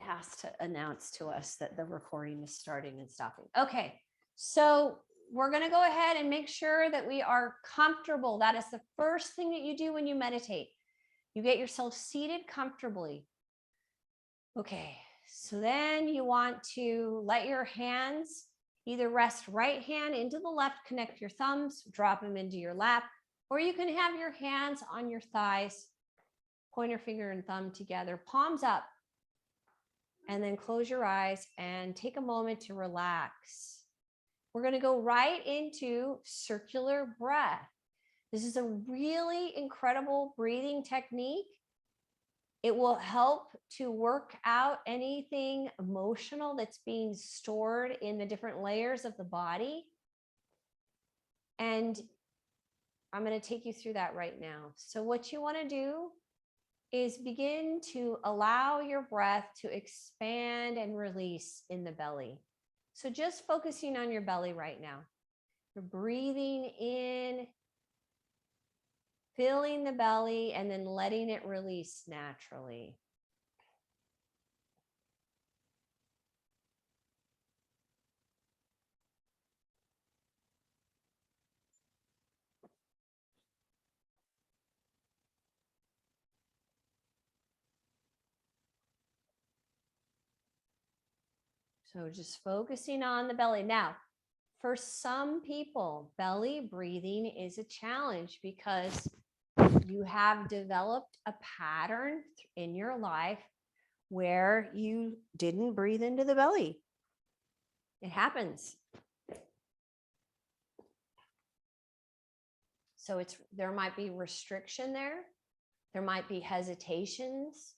has to announce to us that the recording is starting and stopping. Okay, so we're going to go ahead and make sure that we are comfortable. That is the first thing that you do when you meditate. You get yourself seated comfortably. Okay, so then you want to let your hands either rest right hand into the left, connect your thumbs, drop them into your lap, or you can have your hands on your thighs, pointer finger and thumb together, palms up, and then close your eyes and take a moment to relax. We're going to go right into circular breath. This is a really incredible breathing technique. It will help to work out anything emotional that's being stored in the different layers of the body. And I'm going to take you through that right now. So what you want to do is begin to allow your breath to expand and release in the belly. So just focusing on your belly right now. You're breathing in, filling the belly, and then letting it release naturally. So just focusing on the belly. Now, for some people, belly breathing is a challenge because you have developed a pattern in your life where you didn't breathe into the belly. It happens. So there might be restriction there. There might be hesitations.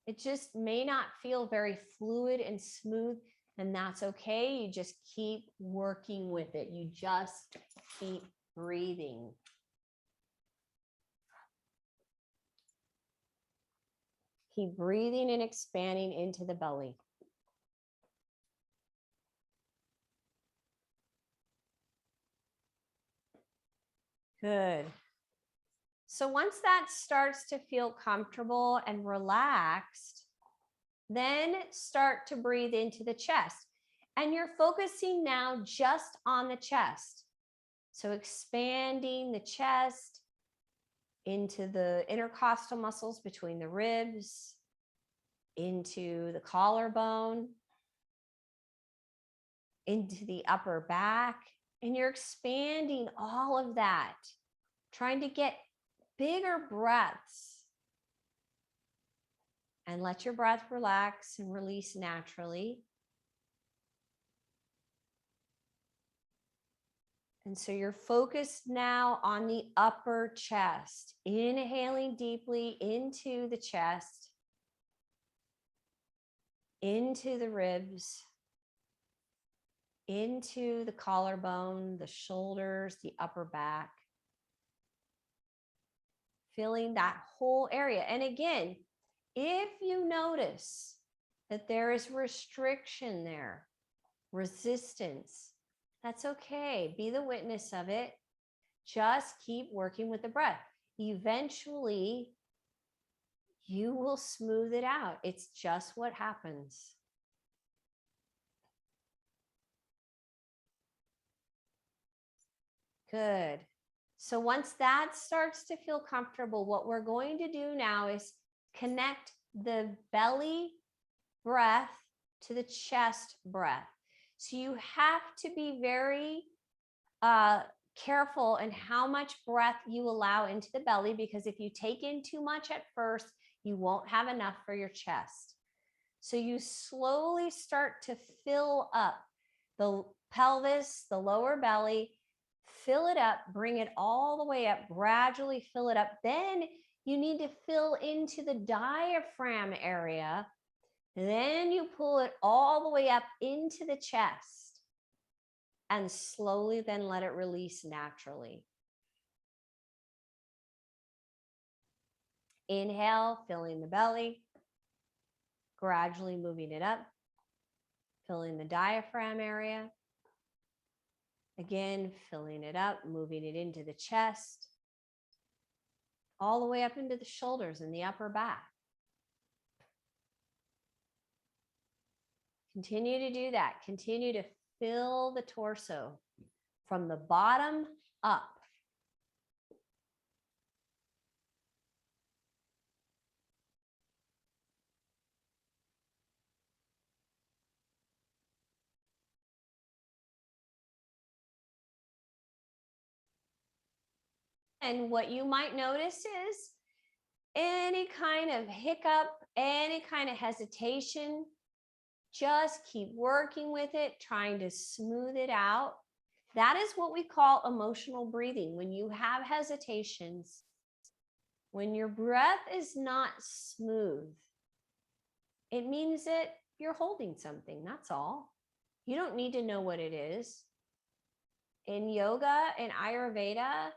It just may not feel very fluid and smooth, and that's okay. You just keep working with it. You just keep breathing. Keep breathing and expanding into the belly. Good. So once that starts to feel comfortable and relaxed, then start to breathe into the chest. And you're focusing now just on the chest. So expanding the chest into the intercostal muscles between the ribs, into the collarbone, into the upper back. And you're expanding all of that, trying to get bigger breaths. And let your breath relax and release naturally. And so you're focused now on the upper chest, inhaling deeply into the chest, into the ribs, into the collarbone, the shoulders, the upper back. Feeling that whole area. And again, if you notice that there is restriction there, resistance, that's okay. Be the witness of it. Just keep working with the breath. Eventually, you will smooth it out. It's just what happens. Good. So once that starts to feel comfortable, what we're going to do now is connect the belly breath to the chest breath. So you have to be very careful in how much breath you allow into the belly, because if you take in too much at first, you won't have enough for your chest. So you slowly start to fill up the pelvis, the lower belly, fill it up, bring it all the way up, gradually fill it up. Then you need to fill into the diaphragm area. Then you pull it all the way up into the chest and slowly then let it release naturally. Inhale, filling the belly, gradually moving it up, filling the diaphragm area. Again, filling it up, moving it into the chest, all the way up into the shoulders and the upper back. Continue to do that. Continue to fill the torso from the bottom up. And what you might notice is any kind of hiccup, any kind of hesitation, just keep working with it, trying to smooth it out. That is what we call emotional breathing. When you have hesitations, when your breath is not smooth, it means that you're holding something. That's all. You don't need to know what it is. In yoga and Ayurveda,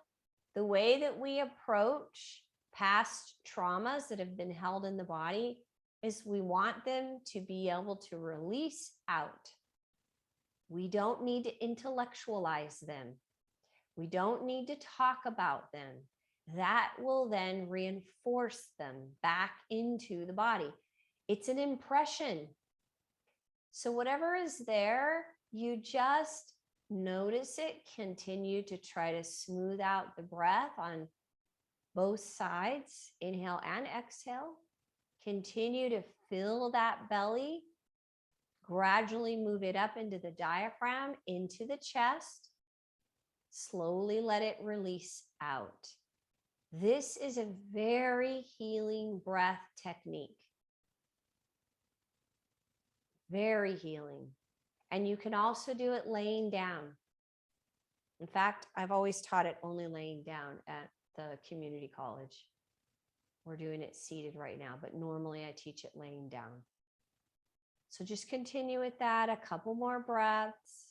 the way that we approach past traumas that have been held in the body is we want them to be able to release out. We don't need to intellectualize them. We don't need to talk about them. That will then reinforce them back into the body. It's an impression. So whatever is there, you just notice it, continue to try to smooth out the breath on both sides, inhale and exhale. Continue to fill that belly, gradually move it up into the diaphragm, into the chest. Slowly let it release out. This is a very healing breath technique. Very healing. And you can also do it laying down. In fact, I've always taught it only laying down at the community college. We're doing it seated right now, but normally I teach it laying down. So just continue with that, a couple more breaths.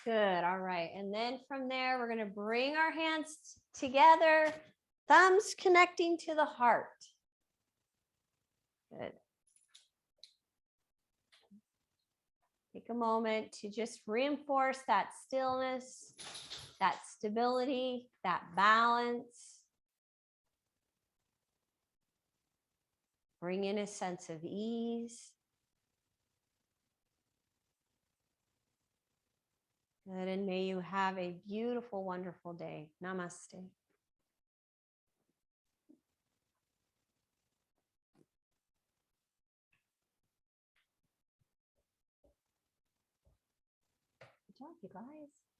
Good. All right. And then from there, we're going to bring our hands together, thumbs connecting to the heart. Good. Take a moment to just reinforce that stillness, that stability, that balance. Bring in a sense of ease. Good, and may you have a beautiful, wonderful day. Namaste. Good job, you guys.